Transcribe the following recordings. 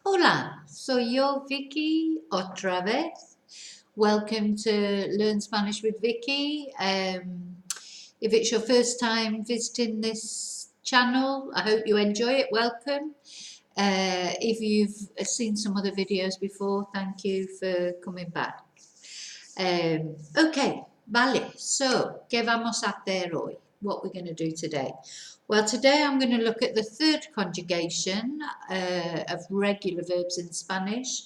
Hola, soy yo, Vicky, otra vez. Welcome to Learn Spanish with Vicky. If it's your first time visiting this channel, I hope you enjoy it. Welcome. If you've seen some other videos before, thank you for coming back. Okay, vale. So, ¿qué vamos a hacer hoy? What we're going to do today? Well, today I'm going to look at the third conjugation of regular verbs in Spanish.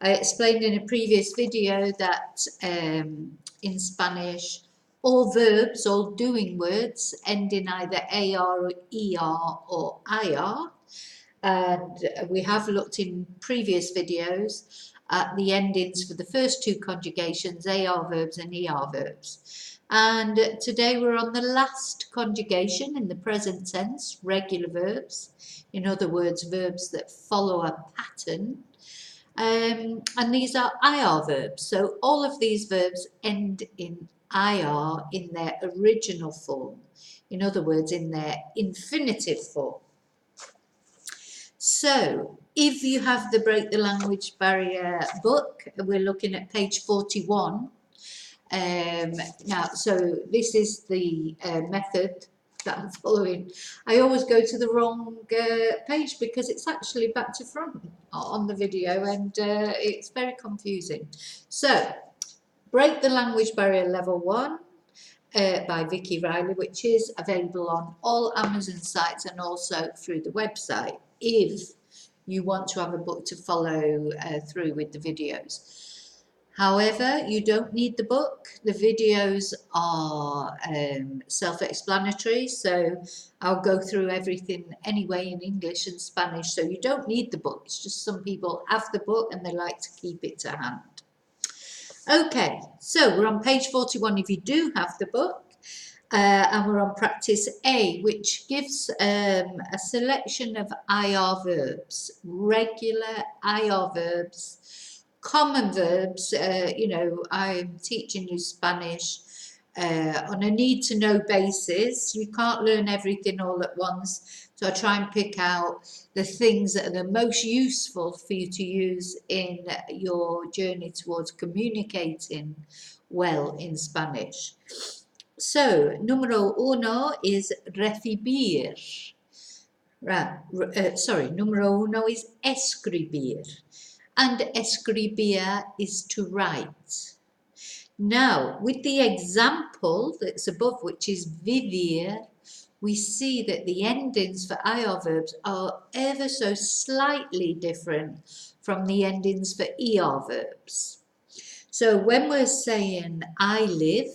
I explained in a previous video that in Spanish, all verbs, all doing words, end in either AR, or ER, or IR. And we have looked in previous videos at the endings for the first two conjugations, AR verbs and ER verbs. And today we're on the last conjugation in the present tense, regular verbs. In other words, verbs that follow a pattern. And these are IR verbs. So all of these verbs end in IR in their original form. In other words, in their infinitive form. So if you have the Break the Language Barrier book, we're looking at page 41. Now, so this is the method that I'm following. I always go to the wrong page because it's actually back to front on the video and it's very confusing. So, Break the Language Barrier Level 1 by Vicki Level, which is available on all Amazon sites and also through the website if you want to have a book to follow through with the videos. However, you don't need the book. The videos are self-explanatory, so I'll go through everything anyway in English and Spanish, so you don't need the book. It's just some people have the book and they like to keep it to hand. Okay, so we're on page 41 if you do have the book, and we're on practice A, which gives a selection of IR verbs, regular IR verbs, common verbs. You know, I'm teaching you Spanish on a need-to-know basis. You can't learn everything all at once, so I try and pick out the things that are the most useful for you to use in your journey towards communicating well in Spanish. So, número uno is recibir. Número uno is escribir. And escribir is to write. Now, with the example that's above, which is vivir, we see that the endings for IR verbs are ever so slightly different from the endings for ER verbs. So when we're saying I live,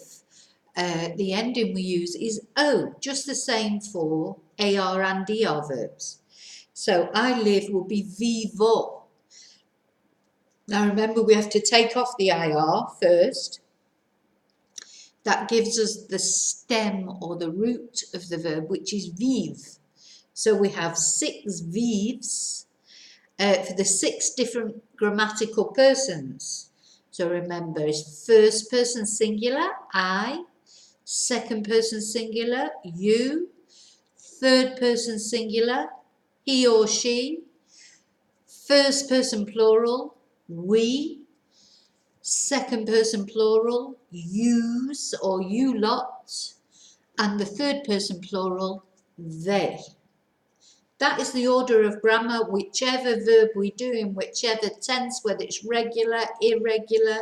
the ending we use is O, just the same for AR and ER verbs. So I live will be vivo. Now remember, we have to take off the IR first. That gives us the stem or the root of the verb, which is vive. So we have 6 vives for the 6 different grammatical persons. So remember, it's first person singular, I, second person singular, you, third person singular, he or she, first person plural, we, second person plural, yous or you lot, and the third person plural, they. That is the order of grammar, whichever verb we do in whichever tense, whether it's regular, irregular,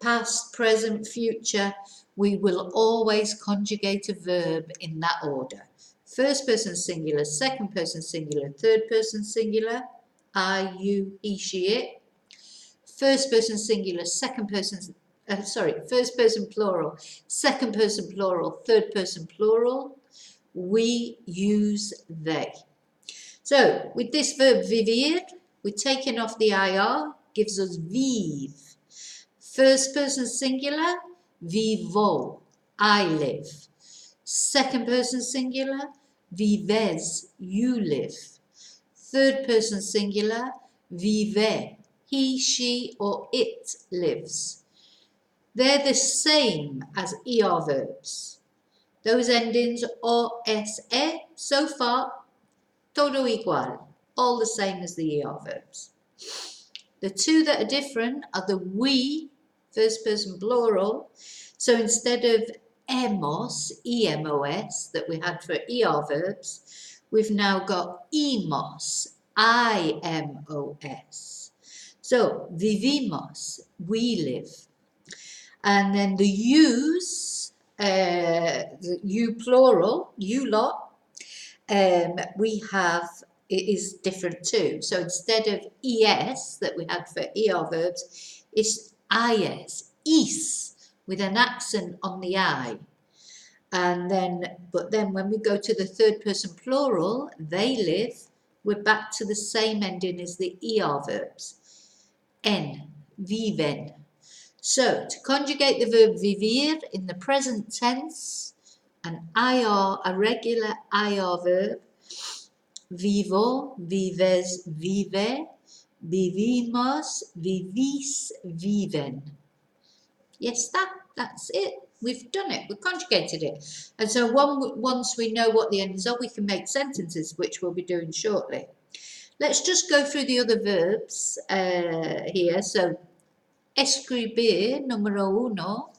past, present, future, we will always conjugate a verb in that order. First person singular, second person singular, third person singular, I, you, he, she, it. First person singular, first person plural, second person plural, third person plural. We use they. So with this verb vivir, we're taking off the IR, gives us vive. First person singular, vivo, I live. Second person singular, vives, you live. Third person singular, vive, he, she, or it lives. They're the same as ER verbs. Those endings OSE, so far, todo igual, all the same as the ER verbs. The two that are different are the we, first person plural. So instead of emos, E-M-O-S, that we had for ER verbs, we've now got emos, I-M-O-S. So vivimos, we live. And then the yous, the you plural, you lot, we have, it is different too. So instead of es that we had for er verbs, it's is, with an accent on the I. And then, but then when we go to the third person plural, they live, we're back to the same ending as the er verbs. En, viven. So to conjugate the verb vivir in the present tense, an IR, a regular IR verb, vivo, vives, vive, vivimos, vivis, viven. Yes, that's it. We've done it. We've conjugated it. And so once we know what the endings are, we can make sentences, which we'll be doing shortly. Let's just go through the other verbs here. So escribir, número uno.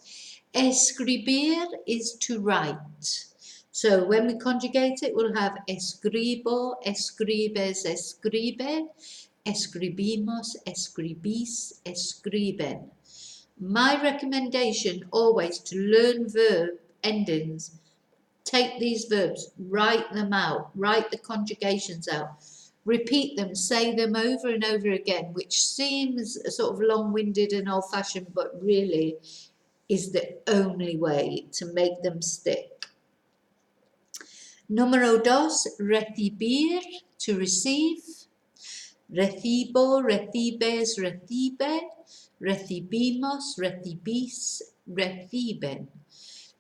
Escribir is to write. So when we conjugate it, we'll have escribo, escribes, escribe, escribimos, escribís, escriben. My recommendation always to learn verb endings. Take these verbs, write them out, write the conjugations out. Repeat them, say them over and over again, which seems sort of long-winded and old-fashioned, but really is the only way to make them stick. Número dos, recibir, to receive. Recibo, recibes, recibe. Recibimos, recibís, reciben.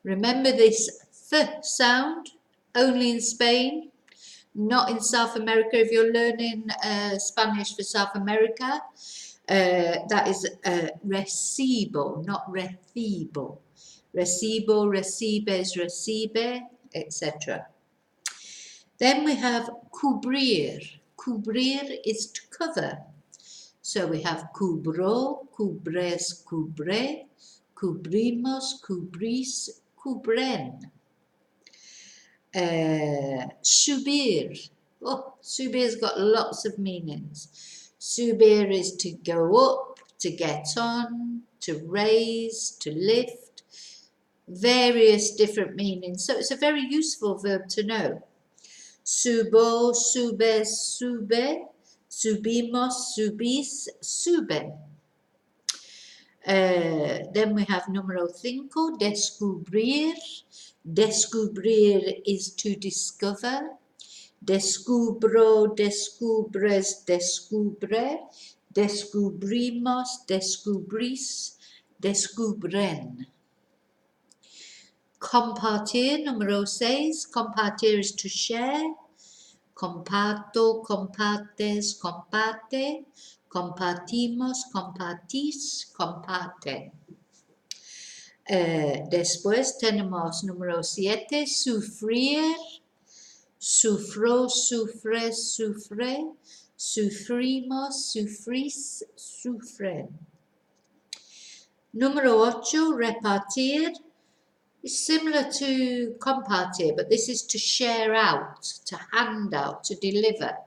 Remember this th sound, only in Spain, not in South America. If you're learning Spanish for South America, that is recibo, not recibo. Recibo, recibes, recibe, etc. Then we have cubrir. Cubrir is to cover. So we have cubro, cubres, cubre, cubrimos, cubrís, cubren. Subir. Oh, subir's got lots of meanings. Subir is to go up, to get on, to raise, to lift. Various different meanings. So it's a very useful verb to know. Subo, subes, sube. Subimos, subís, suben. Then we have número 5, descubrir. Descubrir is to discover. Descubro, descubres, descubre. Descubrimos, descubrís, descubren. Compartir, número 6. Compartir is to share. Comparto, compartes, comparte, compartimos, compartís, comparten. Después tenemos número 7, sufrir, sufro, sufres, sufre, sufrimos, sufrís, sufren. Número 8, repartir. It's similar to compartir, but this is to share out, to hand out, to deliver.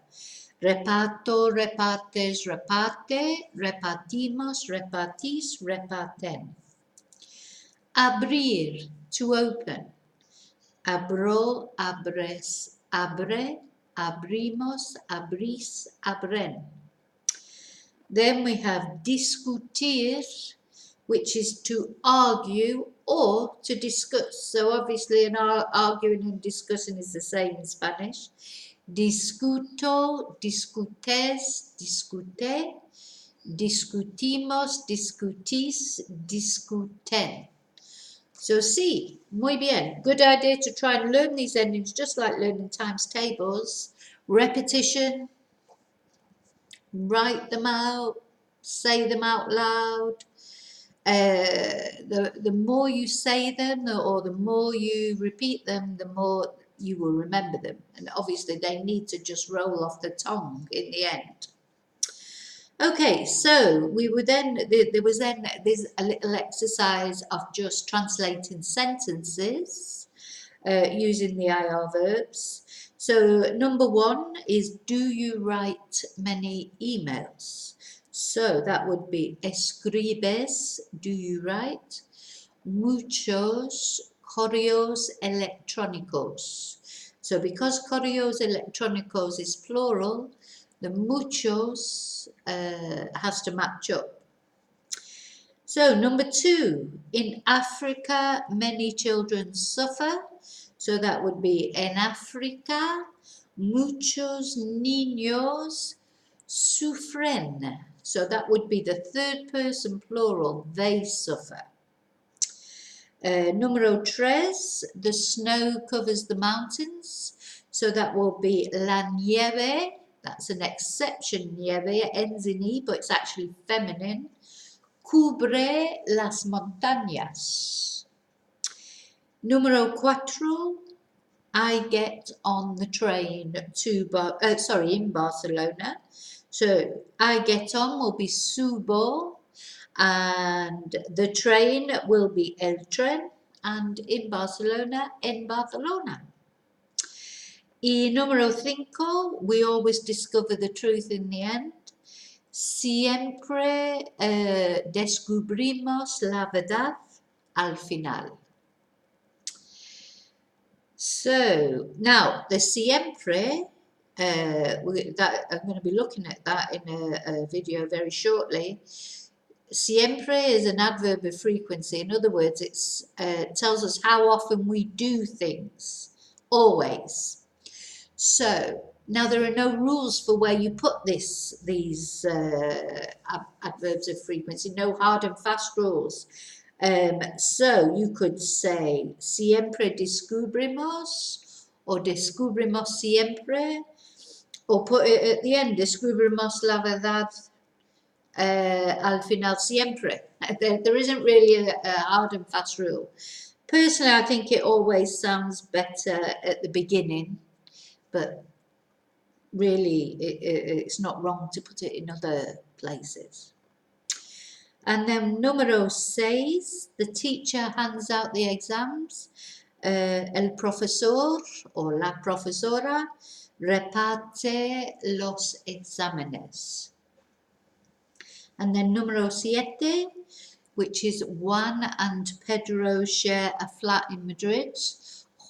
Reparto, repartes, reparte, repartimos, repartís, reparten. Abrir, to open. Abro, abres, abre, abrimos, abrís, abren. Then we have discutir, which is to argue or to discuss. So obviously arguing and discussing is the same in Spanish. Discuto, discutes, discute, discutimos, discutís, discuten. So sí, muy bien. Good idea to try and learn these endings just like learning times tables. Repetition, write them out, say them out loud. The more you say them or the more you repeat them, the more you will remember them. And obviously they need to just roll off the tongue in the end. Okay, so we were then, there was then this a little exercise of just translating sentences using the IR verbs. So number one is, do you write many emails? So that would be escribes, do you write? Muchos correos electrónicos. So because correos electrónicos is plural, the muchos has to match up. So number two, in Africa, many children suffer. So that would be en África, muchos niños sufren. So that would be the third person plural, they suffer. Numero tres, the snow covers the mountains. So that will be la nieve. That's an exception, nieve. It ends in E, but it's actually feminine. Cubre las montañas. Número cuatro, I get on the train to in Barcelona. So I get on will be subo, and the train will be el tren, and in Barcelona, en Barcelona. Y número cinco, we always discover the truth in the end. Siempre descubrimos la verdad al final. So now the siempre, I'm going to be looking at that in a video very shortly. Siempre is an adverb of frequency. In other words, it tells us how often we do things, always. So now there are no rules for where you put these adverbs of frequency, no hard and fast rules. So you could say siempre descubrimos, or descubrimos siempre, or put it at the end, descubrimos la verdad al final siempre. There isn't really a hard and fast rule. Personally, I think it always sounds better at the beginning, but really it's not wrong to put it in other places. And then número seis, the teacher hands out the exams. El profesor o la profesora reparte los exámenes. And then número siete, which is Juan and Pedro share a flat in Madrid.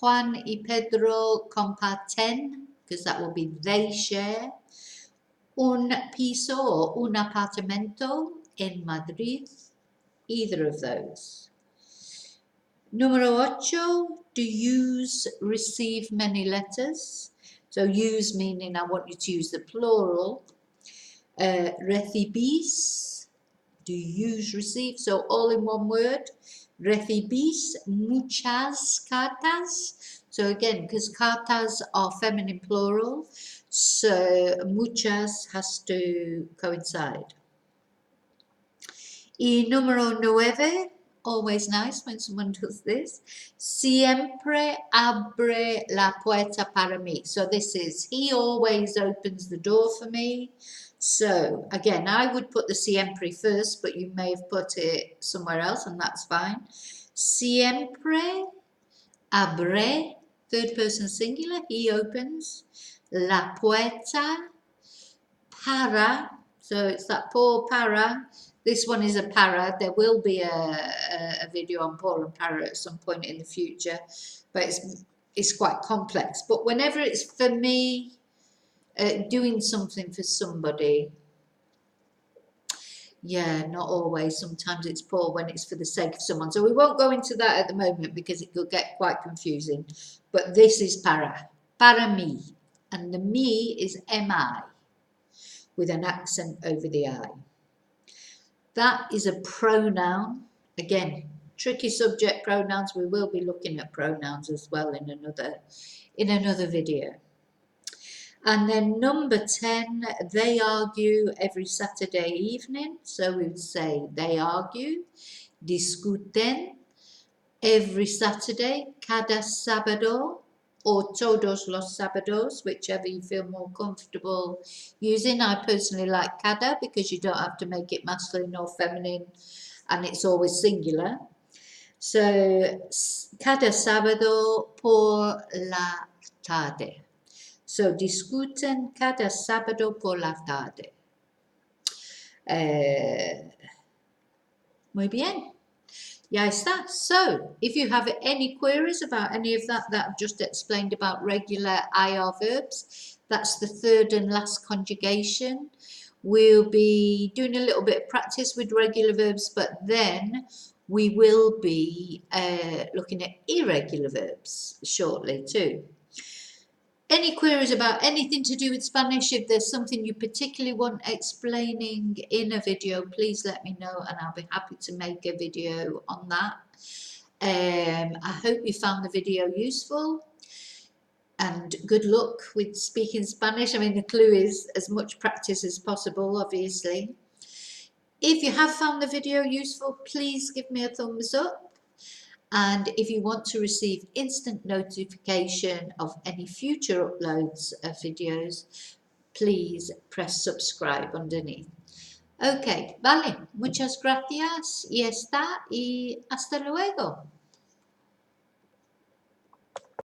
Juan y Pedro comparten, because that will be they share, un piso or un apartamento en Madrid, either of those. Número ocho, do yous receive many letters? So yous meaning I want you to use the plural. Recibís, do yous receive? So all in one word. Recibís muchas cartas. So again, because cartas are feminine plural, so muchas has to coincide. Y número nueve, always nice when someone does this. Siempre abre la puerta para mí. So this is, he always opens the door for me. So again, I would put the siempre first, but you may have put it somewhere else, and that's fine. Siempre abre, third person singular, he opens. La puerta para, so it's that poor para. This one is a para. There will be a video on por and para at some point in the future, but it's quite complex. But whenever it's for me, doing something for somebody, yeah, not always. Sometimes it's por when it's for the sake of someone. So we won't go into that at the moment because it could get quite confusing. But this is para mí, and the me is mi with an accent over the I. That is a pronoun. Again, tricky subject pronouns. We will be looking at pronouns as well in another video. And then number 10, they argue every Saturday evening. So we would say they argue. Discuten every Saturday, cada sábado. or todos los sábados, whichever you feel more comfortable using. I personally like cada because you don't have to make it masculine or feminine and it's always singular. So, cada sábado por la tarde. So, discuten cada sábado por la tarde. Muy bien. Ya está. So, if you have any queries about any of that I've just explained about regular IR verbs, that's the third and last conjugation. We'll be doing a little bit of practice with regular verbs, but then we will be looking at irregular verbs shortly too. Any queries about anything to do with Spanish? If there's something you particularly want explaining in a video, please let me know and I'll be happy to make a video on that. I hope you found the video useful and good luck with speaking Spanish. I mean, the clue is as much practice as possible, obviously. If you have found the video useful, please give me a thumbs up. And if you want to receive instant notification of any future uploads of videos, please press subscribe underneath. Ok, vale, muchas gracias y está y hasta luego.